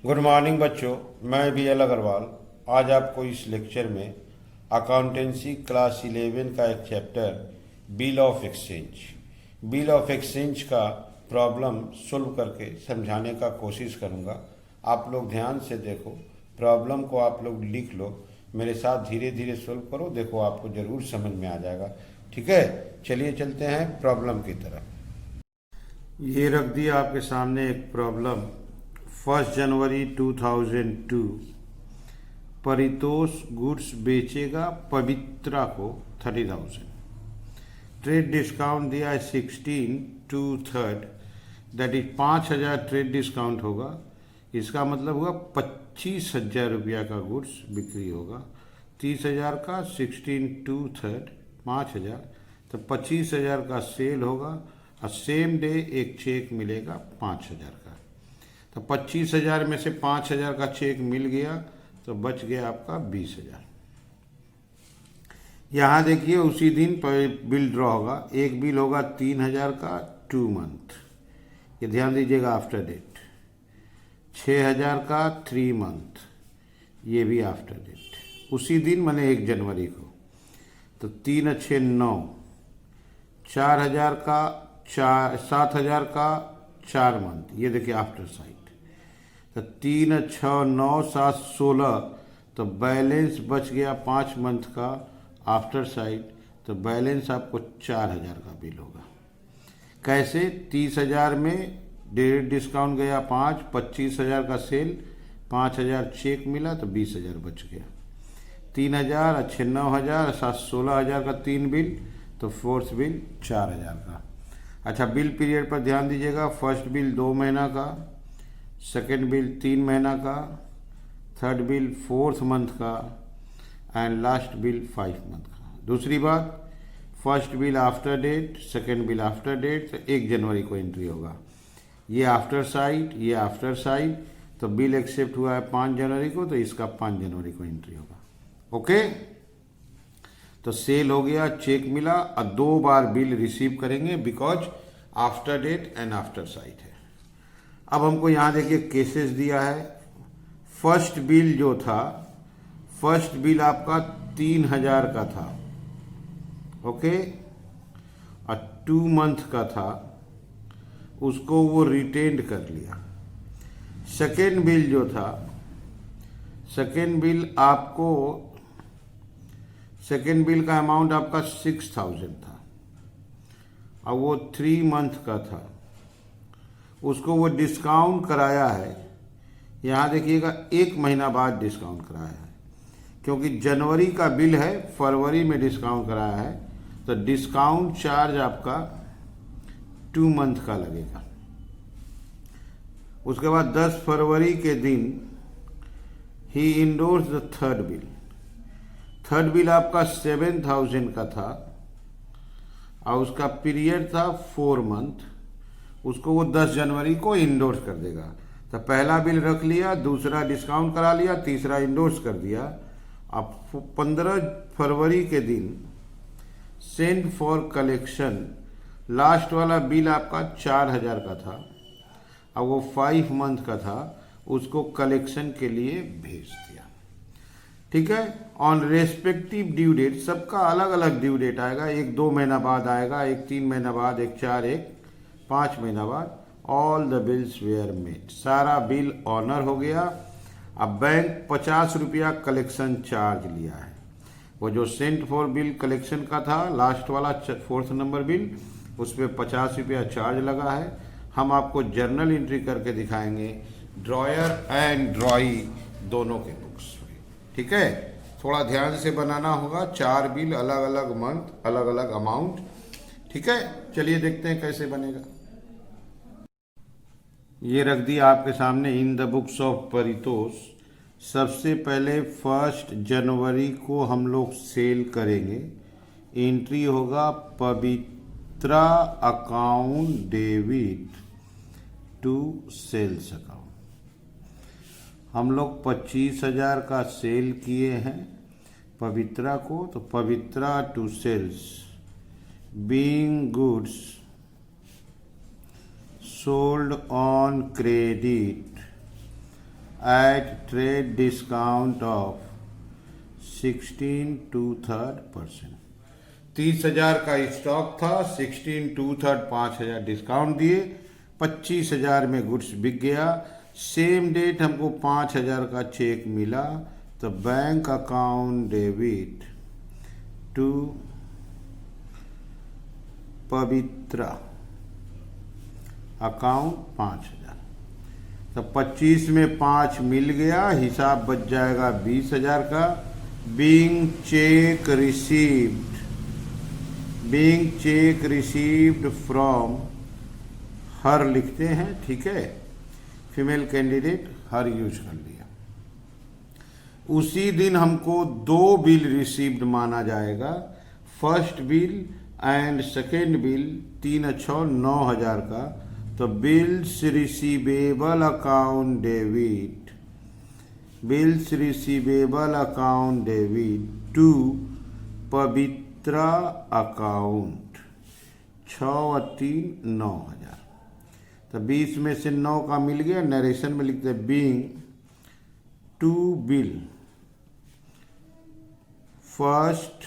Good morning बच्चों, मैं BL Agarwal आज आपको इस लेक्चर में अकाउंटेंसी क्लास 11 का एक चैप्टर बिल ऑफ एक्सचेंज का प्रॉब्लम सोल्व करके समझाने का कोशिश करूंगा। आप लोग ध्यान से देखो, प्रॉब्लम को आप लोग लिख लो, मेरे साथ धीरे धीरे सोल्व करो, देखो आपको ज़रूर समझ में आ जाएगा। ठीक है, चलिए चलते हैं प्रॉब्लम की तरफ। ये रख दिया आपके सामने एक प्रॉब्लम। 1 जनवरी 2002 परितोष गुड्स बेचेगा पवित्रा को 30,000। ट्रेड डिस्काउंट दिया है 16 two 3rd, that is 5,000 trade discount होगा। इसका मतलब हुआ 25,000 रुपया का गुड्स बिक्री होगा। 30,000 का 16 टू 3rd 5,000, तो 25,000 का सेल होगा और सेम डे एक चेक मिलेगा 5,000 का। तो 25,000 में से 5,000 का चेक मिल गया तो बच गया आपका 20,000। यहाँ देखिए उसी दिन बिल ड्रॉ होगा। एक बिल होगा 3,000 का 2 मंथ, ये ध्यान दीजिएगा, आफ्टर डेट। 6,000 का 3 मंथ, ये भी आफ्टर डेट। उसी दिन माने 1 जनवरी को, तो 3 अच्छे 9। 4,000 का 7,000 का 4 मंथ, ये देखिए आफ्टर साइट। तो 3 6 9 7 16, तो बैलेंस बच गया 5 मंथ का आफ्टर साइट। तो बैलेंस आपको 4,000 का बिल होगा। कैसे? 30,000 में डेट डिस्काउंट गया 5, 25,000 का सेल, 5,000 चेक मिला तो 20,000 बच गया। 3,000 अच्छे 9,000 7 16,000 का 3 बिल, तो 4th बिल 4,000 का। अच्छा, बिल पीरियड पर ध्यान दीजिएगा। फर्स्ट बिल 2 महीना का, सेकेंड बिल 3 महीना का, थर्ड बिल 4th मंथ का एंड लास्ट बिल 5 मंथ का। दूसरी बात, first bill after date, second bill after date, तो 1 जनवरी को एंट्री होगा। ये आफ्टर साइट, ये आफ्टर साइट, तो बिल एक्सेप्ट हुआ है 5 जनवरी को, तो इसका 5 जनवरी को एंट्री होगा। ओके, तो सेल हो गया, चेक मिला, और 2 बार बिल रिसीव करेंगे because after date and after sight है। अब हमको यहाँ देखिए केसेस दिया है। फर्स्ट बिल जो था, फर्स्ट बिल आपका 3,000 का था, ओके, और 2 मंथ का था, उसको वो रिटेंड कर लिया। सेकेंड बिल जो था, सेकेंड बिल आपको, सेकेंड बिल का अमाउंट आपका 6,000 था और वो 3 मंथ का था, उसको वो डिस्काउंट कराया है। यहाँ देखिएगा 1 महीना बाद डिस्काउंट कराया है, क्योंकि जनवरी का बिल है, फरवरी में डिस्काउंट कराया है, तो डिस्काउंट चार्ज आपका 2 मंथ का लगेगा। उसके बाद 10 फरवरी के दिन ही endorse the third bill. Third bill आपका 7,000 का था और उसका पीरियड था 4 मंथ, उसको वो 10 जनवरी को इंडोर्स कर देगा। तो पहला बिल रख लिया, दूसरा डिस्काउंट करा लिया, तीसरा इंडोर्स कर दिया। अब 15 फरवरी के दिन सेंड फॉर कलेक्शन, लास्ट वाला बिल आपका 4,000 का था और वो 5 मंथ का था, उसको कलेक्शन के लिए भेज दिया। ठीक है, ऑन रेस्पेक्टिव ड्यू डेट, सबका अलग अलग ड्यू डेट आएगा। एक 2 महीना बाद आएगा, एक 3 महीना बाद, एक 4, एक 5 महीना बाद। All the bills were made, सारा बिल ऑनर हो गया। अब बैंक 50 रुपया कलेक्शन चार्ज लिया है। वो जो सेंट फॉर बिल कलेक्शन का था, लास्ट वाला 4th नंबर बिल, उस पर 50 रुपया चार्ज लगा है। हम आपको जर्नल एंट्री करके दिखाएंगे, ड्रॉयर एंड ड्रॉई दोनों के बुक्स में। ठीक है, थोड़ा ध्यान से बनाना होगा। 4 बिल, अलग अलग मंथ, अलग अलग अमाउंट। ठीक है, चलिए देखते हैं कैसे बनेगा। ये रख दिया आपके सामने in the books of Paritosh. सबसे पहले 1 जनवरी को हम लोग सेल करेंगे। एंट्री होगा Pavitra account debit to sales account. हम लोग 25,000 का सेल किए हैं पवित्रा को, तो Pavitra to sales being goods sold on credit at trade discount of 16 2/3%। 30,000 का स्टॉक था, 16 2/3 5,000 डिस्काउंट दिए, 25,000 में गुड्स बिक गया। सेम डेट हमको 5,000 का चेक मिला, तो bank account debit to Pavitra account 5,000। तो 25 में 5 मिल गया, हिसाब बच जाएगा 20,000 का। Being check received from her लिखते हैं, ठीक है, फीमेल कैंडिडेट हर यूज कर लिया। उसी दिन हमको 2 बिल रिसीव्ड माना जाएगा, first bill and second bill, 3 अच्छो 9,000 का। तो bills receivable account debit to Pavitra account 6 और 3 9,000। तो 20 में से 9 का मिल गया, नरेशन में लिखते हैं बीइंग टू बिल फर्स्ट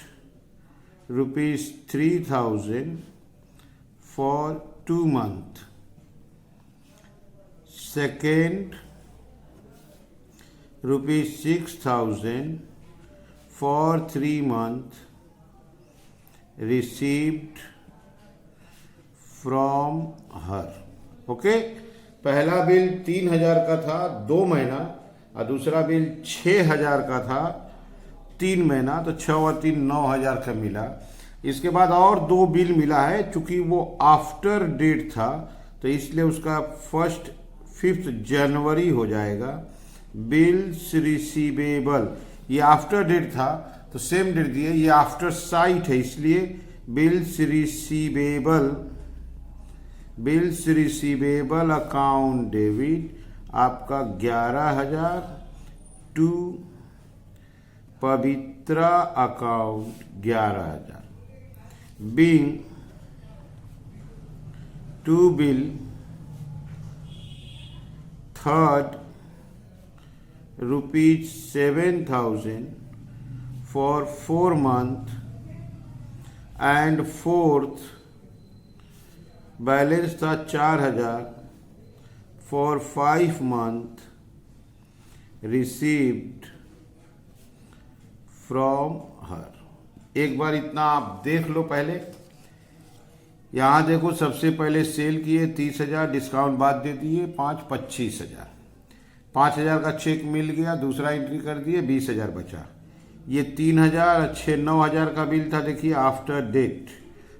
₹3,000 फॉर 2 months, second ₹6,000 for 3 months received from her। Okay, पहला बिल 3,000 का था 2 महीना, और दूसरा बिल 6,000 का था 3 महीना। तो 6 और 3 9,000 का मिला। इसके बाद और 2 बिल मिला है, चूंकि वो आफ्टर डेट था तो इसलिए उसका 5 जनवरी हो जाएगा। बिल्स रिसीवेबल, ये आफ्टर डेट था तो सेम डेट दिए, ये आफ्टर साइट है इसलिए बिल्स रिसीवेबल अकाउंट डेबिट आपका 11,000 to Pavitra account 11,000। Being two bill third ₹7,000 for 4 months and fourth balance था 4,000 for 5 months received from her। एक बार इतना आप देख लो। पहले यहाँ देखो, सबसे पहले सेल किए 30,000, डिस्काउंट बाद दे दिए 25,000। 5,000 का चेक मिल गया, दूसरा एंट्री कर दिए, 20,000 बचा। ये 3,000 6 9,000 का बिल था, देखिए आफ्टर डेट,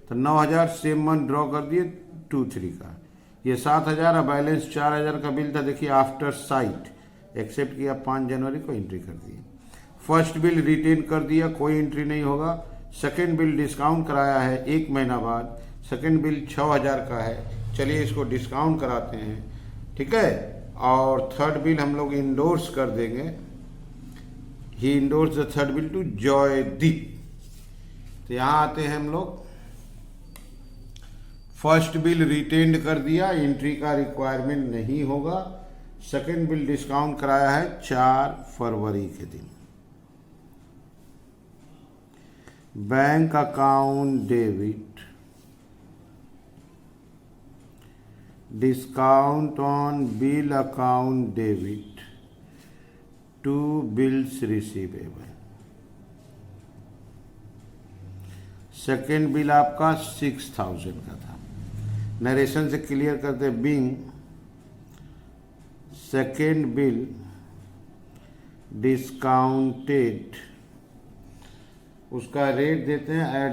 तो 9,000 सेम मंथ ड्रॉ कर दिए 2/3 का। ये 7,000 और बैलेंस 4,000 का बिल था, देखिए आफ्टर साइट, एक्सेप्ट किया 5 जनवरी को एंट्री कर दिए। फर्स्ट बिल रिटेन कर दिया, कोई एंट्री नहीं होगा। सेकेंड बिल डिस्काउंट कराया है 1 महीना बाद, सेकेंड बिल 6,000 का है, चलिए इसको डिस्काउंट कराते हैं, ठीक है। और थर्ड बिल हम लोग इंडोर्स कर देंगे, he endorse the third bill to Joydeep. तो यहाँ आते हैं हम लोग, फर्स्ट बिल रिटेन्ड कर दिया, एंट्री का रिक्वायरमेंट नहीं होगा। सेकेंड बिल डिस्काउंट कराया है 4 फरवरी के दिन। Bank account debit discount on bill account debit to bills receivable. Second bill आपका 6,000 का था। नरेशन से क्लियर करते, बीइंग सेकेंड बिल डिस्काउंटेड, उसका रेट देते हैं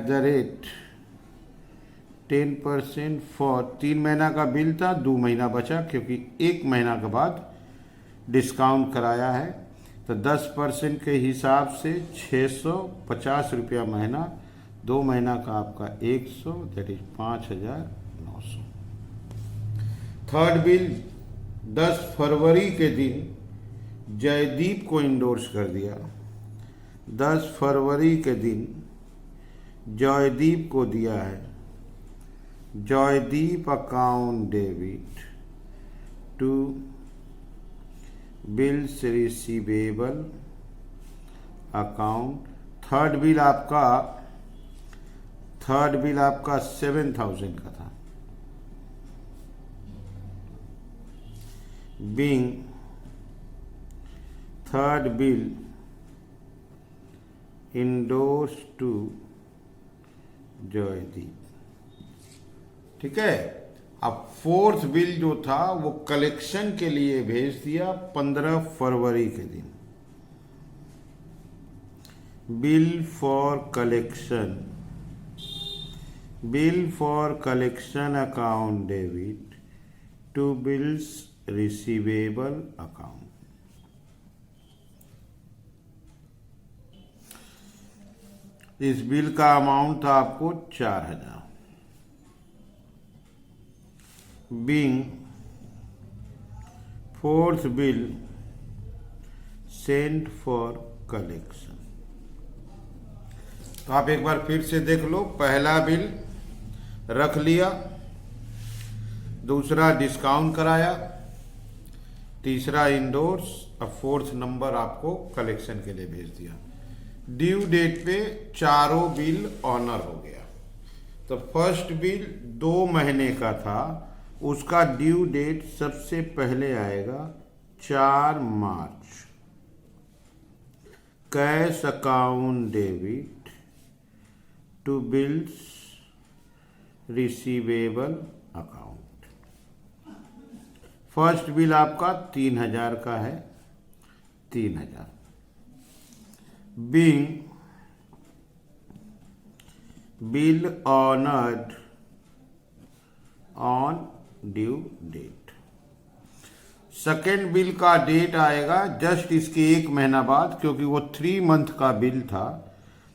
@10% फॉर 3 महीना का बिल था, 2 महीना बचा क्योंकि 1 महीना के बाद डिस्काउंट कराया है। तो 10% के हिसाब से 650 रुपया महीना, 2 महीना का आपका 100, दैट इज 5,900। थर्ड बिल 10 फरवरी के दिन जयदीप को इंडोर्स कर दिया। 10 फरवरी के दिन जयदीप को दिया है, Jaideep account debit to bills receivable account. Third bill आपका 7,000 का था। Being third bill endorsed to Jaideep. ठीक है। अब फोर्थ बिल जो था वो कलेक्शन के लिए भेज दिया 15 फरवरी के दिन। Bill for collection account debit to bills receivable account. इस बिल का अमाउंट था आपको 4,000। Being fourth bill sent for collection. तो आप एक बार फिर से देख लो। पहला बिल रख लिया, दूसरा डिस्काउंट कराया, तीसरा इंडोर्स, अब फोर्थ नंबर आपको कलेक्शन के लिए भेज दिया। ड्यू डेट पे चारों बिल ऑनर हो गया। तो फर्स्ट बिल 2 महीने का था, उसका ड्यू डेट सबसे पहले आएगा 4 मार्च। Cash account debit to bills receivable account. First bill आपका 3,000 का है, 3,000। Being bill honoured on due date. Second bill का डेट आएगा जस्ट इसके 1 महीना बाद, क्योंकि वो 3 मंथ का बिल था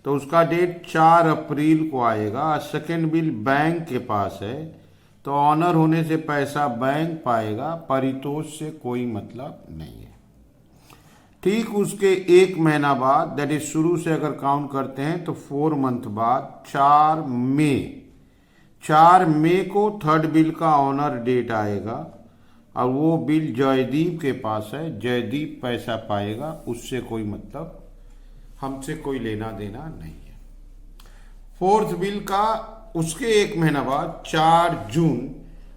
तो उसका डेट 4 अप्रैल को आएगा। सेकेंड बिल बैंक के पास है तो ऑनर होने से पैसा बैंक पाएगा, परितोष से कोई मतलब नहीं है। ठीक उसके 1 महीना बाद, दैट इज शुरू से अगर काउंट करते हैं तो 4 मंथ बाद 4 मई को थर्ड बिल का ऑनर डेट आएगा और वो बिल जयदीप के पास है, जयदीप पैसा पाएगा, उससे कोई मतलब, हमसे कोई लेना देना नहीं है। फोर्थ बिल का उसके 1 महीना बाद 4 जून,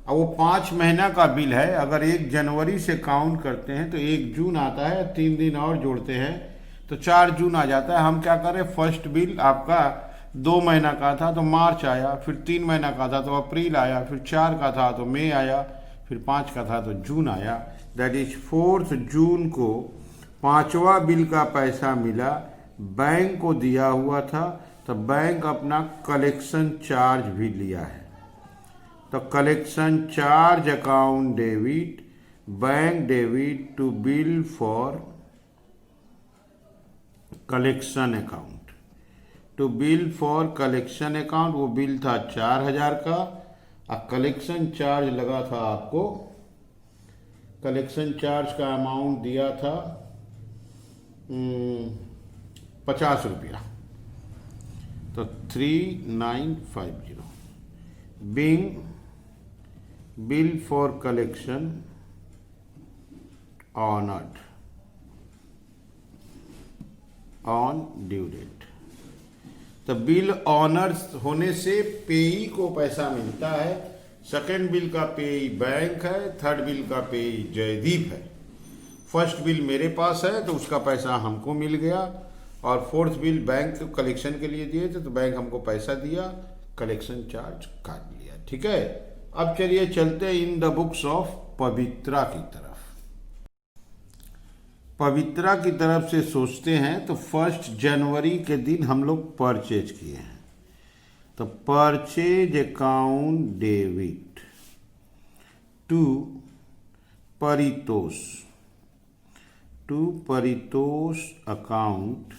और वो 5 महीना का बिल है। अगर 1 जनवरी से काउंट करते हैं तो 1 जून आता है, 3 दिन और जोड़ते हैं तो 4 जून आ जाता है। हम क्या करें, फर्स्ट बिल आपका 2 महीना का था तो मार्च आया, फिर 3 महीना का था तो अप्रैल आया, फिर 4 का था तो मई आया, फिर 5 का था तो जून आया। दैट इज 4 जून को 5वां बिल का पैसा मिला, बैंक को दिया हुआ था, तो बैंक अपना कलेक्शन चार्ज भी लिया है। तो collection charge account debit, bank debit to bill for collection account, to bill for collection account. वो बिल था 4,000 का और कलेक्शन चार्ज लगा था आपको, कलेक्शन चार्ज का अमाउंट दिया था 50 रुपया, तो 3950। Being bill for collection honoured on due date. तो बिल ऑनर्स होने से पेई को पैसा मिलता है। सेकेंड बिल का पेई बैंक है, थर्ड बिल का पेई जयदीप है। फर्स्ट बिल मेरे पास है तो उसका पैसा हमको मिल गया, और फोर्थ बिल बैंक कलेक्शन के लिए दिए थे तो बैंक हमको पैसा दिया, कलेक्शन चार्ज काट लिया। ठीक है। अब चलिए चलते हैं इन द बुक्स ऑफ पवित्रा की तरफ। पवित्रा की तरफ से सोचते हैं तो 1 जनवरी के दिन हम लोग परचेज किए हैं, तो purchase account debit to Paritosh, to Paritosh account,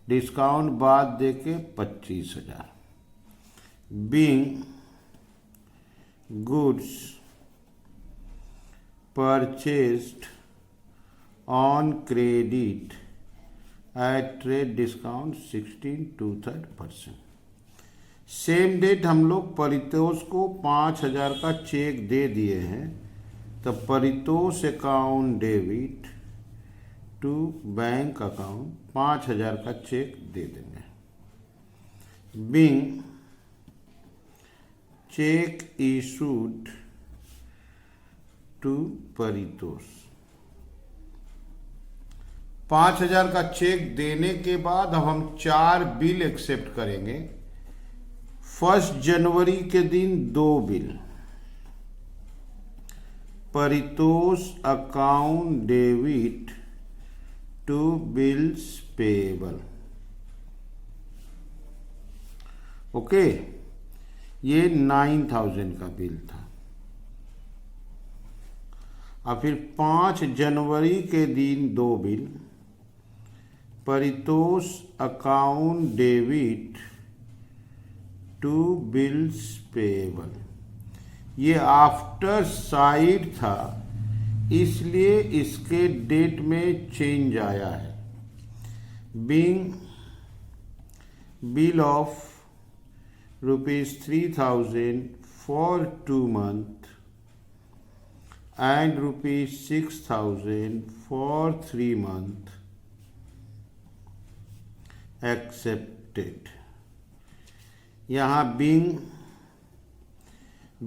discount बाद देके 25,000। Being goods purchased on credit at trade discount 16% same date हम लोग परितोष को 5,000 का चेक दे दिए हैं, तो Paritosh account debit to bank account 5,000 का चेक दे देंगे। Being cheque issued to Paritosh. 5,000 का चेक देने के बाद अब हम 4 बिल एक्सेप्ट करेंगे। 1 जनवरी के दिन 2 bill, Paritosh account debit to bills payable. Okay, ये 9,000 का बिल था। और फिर 5 जनवरी के दिन 2 bill, Paritosh account debit to bills payable. ये आफ्टर साइड था, इसलिए इसके डेट में चेंज आया है। Being bill of ₹3,000 for 2 months and ₹6,000 for 3 months accepted। यहाँ Bing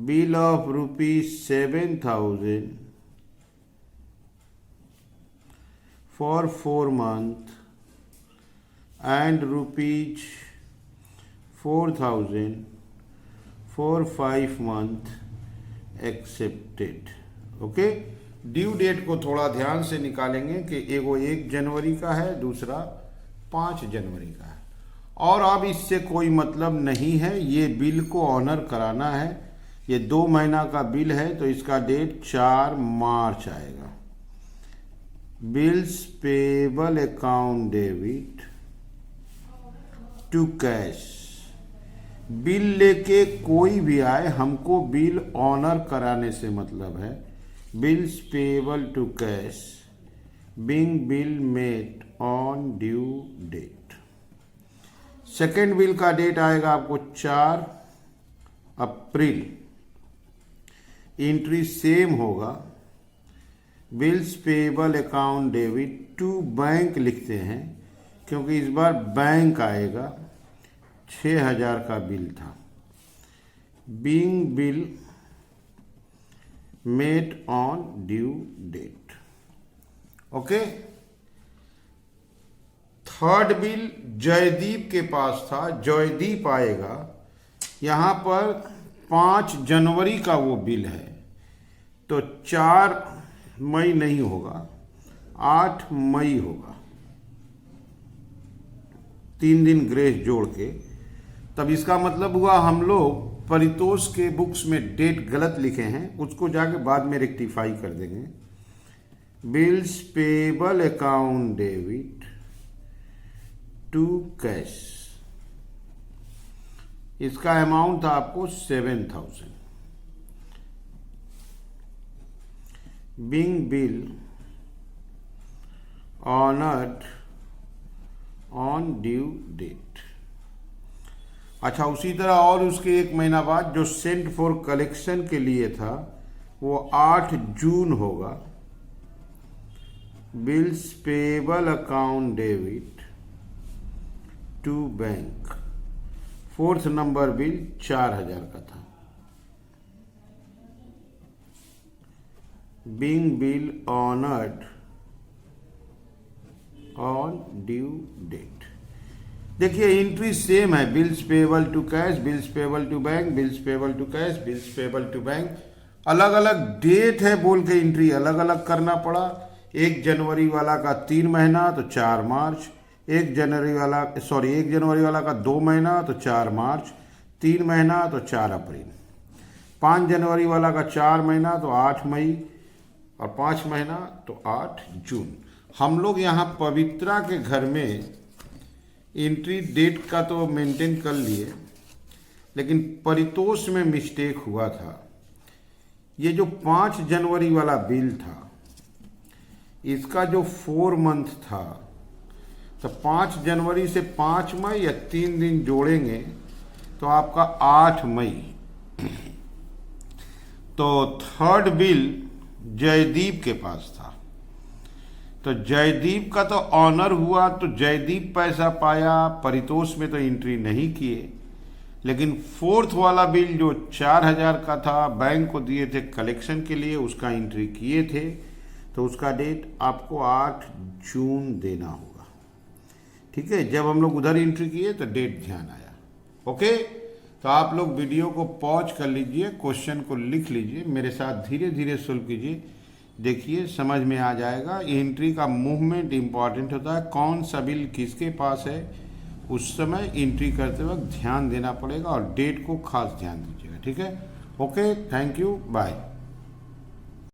bill of ₹7,000 for 4 months and ₹4,000 for 5 months accepted। Okay, due date को थोड़ा ध्यान से निकालेंगे कि एगो 1 जनवरी का है, दूसरा 5 जनवरी का है, और अब इससे कोई मतलब नहीं है। ये बिल को ऑनर कराना है। ये 2 महीना का बिल है तो इसका डेट 4 मार्च आएगा। Bills payable account debit to cash. Bill लेके कोई भी आए, हमको बिल ऑनर कराने से मतलब है। Bills payable to cash being bill made on due date. Second bill का डेट आएगा आपको 4 अप्रैल। एंट्री सेम होगा, bills payable account debit to bank लिखते हैं क्योंकि इस बार बैंक आएगा। 6,000 का बिल था। Being bill made on due date. Okay, third bill Jaideep के पास था। जयदीप आएगा। यहाँ पर 5 जनवरी का वो बिल है तो 4 मई नहीं होगा, 8 मई होगा। 3 दिन ग्रेस जोड़ के, तब इसका मतलब हुआ हम लोग परितोष के बुक्स में डेट गलत लिखे हैं, उसको जाके बाद में रेक्टिफाई कर देंगे। Bills payable account debit to cash. इसका अमाउंट था आपको 7,000। Being bill honoured on due date. अच्छा, उसी तरह और उसके 1 महीना बाद जो सेंट फॉर कलेक्शन के लिए था वो 8 जून होगा। Bills payable account debit to bank. 4th number bill 4,000 का था। Being bill honoured on due date. देखिए एंट्री सेम है, bills payable to cash, bills payable to bank, bills payable to cash, bills payable to bank. अलग अलग date है बोल के entry अलग अलग करना पड़ा। 1 जनवरी वाला का 3 महीना तो 4 मार्च, 1 जनवरी वाला का 2 महीना तो 4 मार्च, 3 महीना तो 4 अप्रैल, 5 जनवरी वाला का 4 महीना तो 8 मई, और 5 महीना तो 8 जून। हम लोग यहाँ पवित्रा के घर में एंट्री डेट का तो मेंटेन कर लिए, लेकिन परितोष में मिस्टेक हुआ था। ये जो 5 जनवरी वाला बिल था, इसका जो 4 मंथ था, तो 5 जनवरी से 5 मई या 3 दिन जोड़ेंगे तो आपका 8 मई। तो थर्ड बिल जयदीप के पास था। तो जयदीप का तो ऑनर हुआ, तो जयदीप पैसा पाया, परितोष में तो एंट्री नहीं किए। लेकिन फोर्थ वाला बिल जो 4,000 का था, बैंक को दिए थे कलेक्शन के लिए, उसका एंट्री किए थे। तो उसका डेट आपको 8 जून देना होगा। ठीक है, जब हम लोग उधर एंट्री किए तो डेट ध्यान आया। ओके, तो आप लोग वीडियो को पॉज कर लीजिए, क्वेश्चन को लिख लीजिए, मेरे साथ धीरे धीरे सोल्व कीजिए, देखिए समझ में आ जाएगा। एंट्री का मूवमेंट इंपॉर्टेंट होता है, कौन सा बिल किसके पास है उस समय एंट्री करते वक्त ध्यान देना पड़ेगा, और डेट को खास ध्यान दीजिएगा। ठीक है, ओके, थैंक यू, बाय।